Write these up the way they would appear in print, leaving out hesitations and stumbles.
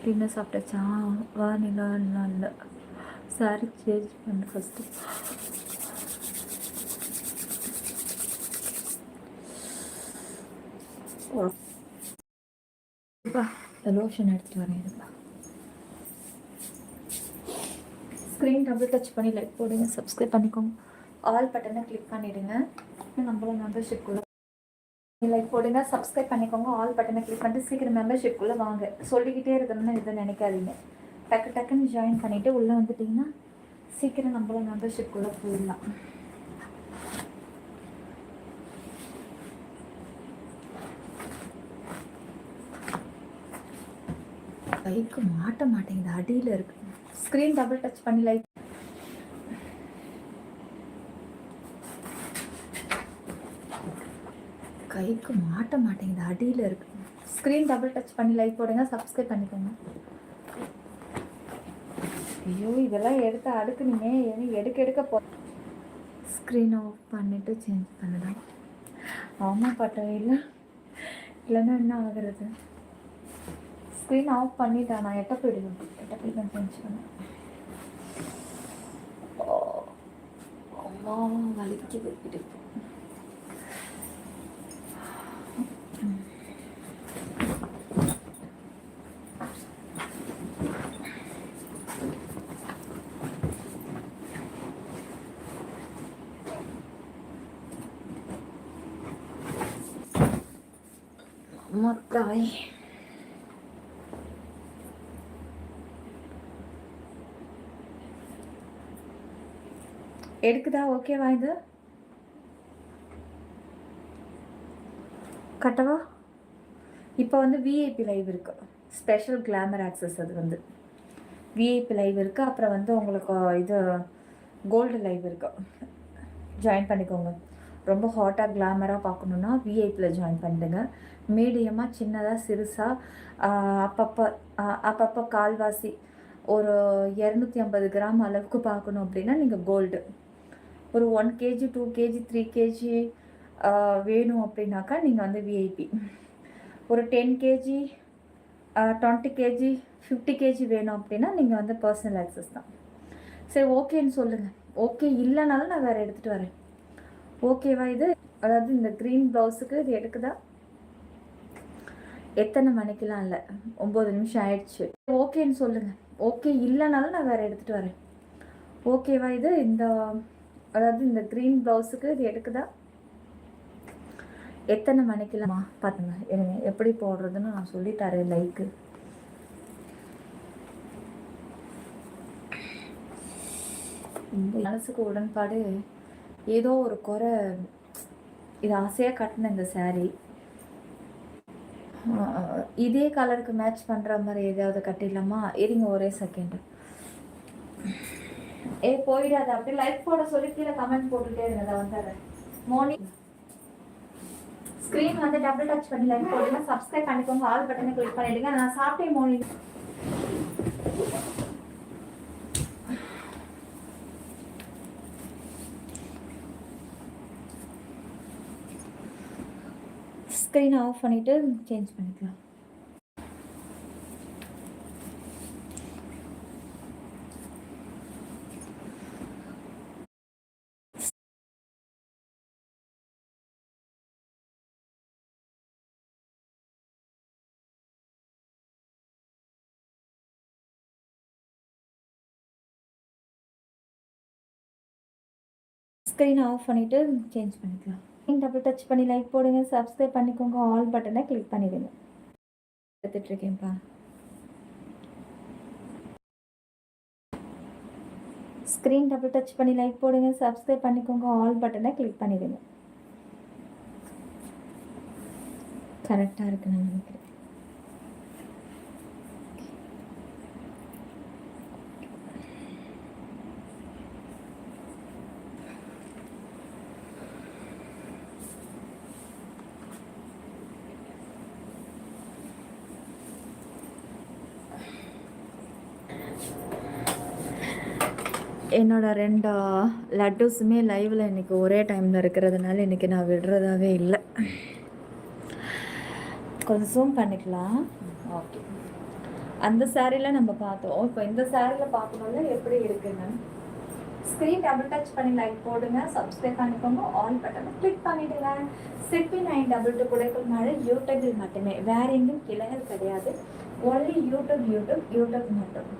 Dinner சாப்பிட்டாச்சா? வா நிலா இல்லை சாரி சேஞ்ச் பண்ண ஃபஸ்ட்டு. லோஷன் எடுத்துகிட்டு வரேன். இதுப்பா ஸ்க்ரீன் டபுள் டச் பண்ணி லைக் போடுங்க, சப்ஸ்கிரைப் பண்ணிக்கோங்க, ஆல் பட்டனை கிளிக் பண்ணிவிடுங்க. நம்மளும் மெம்பர்ஷிப்குள்ளே லைக் போடுங்க, சப்ஸ்கிரைப் பண்ணிக்கோங்க, ஆல் பட்டனை கிளிக் பண்ணிட்டு சீக்கிரம் மெம்பர்ஷிப்குள்ளே வாங்க. சொல்லிக்கிட்டே இருக்கணும்னு எதுவும் நினைக்காதீங்க. டக்கு டக்குன்னு ஜாயின் பண்ணிவிட்டு உள்ளே வந்துட்டிங்கன்னா சீக்கிரம் நம்மளும் மெம்பர்ஷிப்குள்ளே போயிடலாம். கைக்கு மாட்ட மாட்டேங்குது, அடியில் இருக்கு. ஸ்க்ரீன் டபுள் டச் பண்ணி லைக். கைக்கு மாட்ட மாட்டேங்குது, அடியில் இருக்கு. ஸ்க்ரீன் டபுள் டச் பண்ணி லைக் போடுங்க, சப்ஸ்கிரைப் பண்ணிக்கோங்க. ஐயோ இதெல்லாம் எடுத்து அடுக்குனீங்க, எடுக்க போ. ஸ்க்ரீன் ஆஃப் பண்ணிவிட்டு சேஞ்ச் பண்ணலாம். ஆமாம் பட்டம் இல்லைன்னா என்ன ஆகுறது? ஸ்க்ரீன் ஆஃப் பண்ணிட்டா நான் எட்ட போயிடுவேன் சேஞ்ச் பண்ணேன். அம்மா வலிக்குது இடுப்பு. மக்காய் எடுக்குதா? ஓகேவா? இது கட்டவா? இப்போ வந்து விஐபி லைவ் இருக்குது, ஸ்பெஷல் கிளாமர் ஆக்சஸ். அது வந்து விஐபி லைவ் இருக்குது. அப்புறம் வந்து உங்களுக்கு இது கோல்டு லைவ் இருக்குது, ஜாயின் பண்ணிக்கோங்க. ரொம்ப ஹாட்டாக கிளாமராக பார்க்கணுன்னா விஐபியில் ஜாயின் பண்ணிடுங்க. மீடியமாக சின்னதாக சிறுசாக அப்பப்போ கால்வாசி ஒரு 250 கிராம் அளவுக்கு பார்க்கணும் அப்படின்னா நீங்கள் கோல்டு. ஒரு 1 கேஜி 2 கேஜி 3 கேஜி வேணும் அப்படின்னாக்கா நீங்கள் வந்து விஐபி. ஒரு 10 கேஜி 20 கேஜி 50 கேஜி வேணும் அப்படின்னா நீங்கள் வந்து பர்சனல் ஆக்சஸ் தான். சரி ஓகேன்னு சொல்லுங்கள். ஓகே இல்லைனாலும் நான் வேறு எடுத்துகிட்டு வரேன். ஓகேவா? இது அதாவது இந்த க்ரீன் ப்ளவுஸுக்கு இது எடுக்குதா? எத்தனை மணிக்கெலாம் இல்லை, 9 நிமிஷம் ஆயிடுச்சு. ஓகேன்னு சொல்லுங்கள். ஓகே இல்லைனாலும் நான் வேறு எடுத்துகிட்டு வரேன். ஓகேவா? இது இந்த அதாவது இந்த க்ரீன் ப்ளவுஸுக்கு இது எடுக்குதா? எத்தனை மணிக்கெலாமா பார்த்துங்க. எனக்கு எப்படி போடுறதுன்னு நான் சொல்லித்தரேன். லைக்கு மனசுக்கு உடன்பாடு ஏதோ ஒரு குறை. இது ஆசையாக கட்டின இந்த சாரீ இதே கலருக்கு மேட்ச் பண்ணுற மாதிரி ஏதாவது கட்டிடலாமா? இருங்க ஒரே செகண்ட். போயிடாது. அப்படி லைக் போட சொல்லி கீழே கமெண்ட் போட்டுகிட்டே இருங்க. அதை வந்துடுறேன். மார்னிங் ஸ்க்ரீன் வந்து டபுள் டச் பண்ணி லைக் போடுங்க, சப்ஸ்கிரைப் பண்ணிக்கோங்க, ஆல் பட்டனை கிளிக் பண்ணிடுங்க. நான் சாப்பிட்டேன் மார்னிங். ஸ்க்ரீன் ஆஃப் பண்ணிவிட்டு சேஞ்ச் பண்ணிக்கலாம். ஸ்க்ரீன் ஆஃப் பண்ணிவிட்டு சேஞ்ச் பண்ணிக்கலாம். டபுள் டச் பண்ணி லைக் போடுங்க, சப்ஸ்கிரைப் பண்ணிக்கோங்க, ஆல் பட்டனை கிளிக் பண்ணிடுங்க. எடுத்துட்ருக்கேன்ப்பா. ஸ்க்ரீன் டபுள் டச் பண்ணி லைக் போடுங்க, சப்ஸ்கிரைப் பண்ணிக்கோங்க, ஆல் பட்டனை கிளிக் பண்ணிடுங்க. கரெக்டாக இருக்கு நான் நினைக்கிறேன். என்னோட 2 லட்டுஸுமே லைவில் இன்றைக்கி ஒரே டைமில் இருக்கிறதுனால இன்றைக்கி நான் விடுறதாவே இல்லை. கொஞ்சம் ஜூம் பண்ணிக்கலாம். ஓகே அந்த சாரியில் நம்ம பார்த்தோம். இப்போ இந்த சாரியில் பார்க்கணும்ல எப்படி இருக்குன்னு. ஸ்க்ரீன் டபுள் டச் பண்ணி லைக் போடுங்க, சப்ஸ்கிரைப் பண்ணிக்கோங்க, ஆல் பட்டனை கிளிக் பண்ணிடுங்க. சிப்பி 922 குடைக்குள் மழை யூடியூபில் மட்டுமே, வேற எங்கும் கிளைகள் கிடையாது. ஒன்லி யூடியூப் மட்டும்.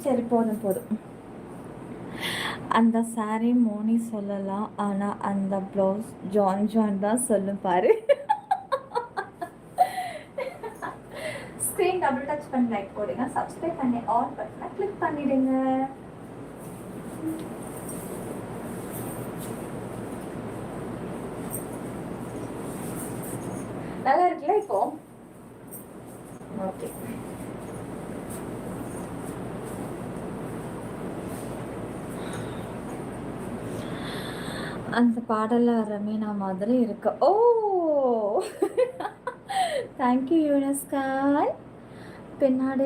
சரி, போதும். அந்த சாரி மோனி சொல்லலாம், ஆனால் அந்த ப்ளவுஸ் ஜான் தான் சொல்லும் பாரு. ஸ்க்ரீன் டபுள் டச் பண்ணி லைக் போடுங்க, சப்ஸ்கிரைப் பண்ணி ஆல் பட்டனை கிளிக் பண்ணிடுங்க. நல்லா இருக்குல்ல இப்போ? ஓகே. அந்த பாடலில் ரமீனா மாதிரி இருக்கு. ஓ, தேங்க்யூ யூனஸ்கான். பின்னாடி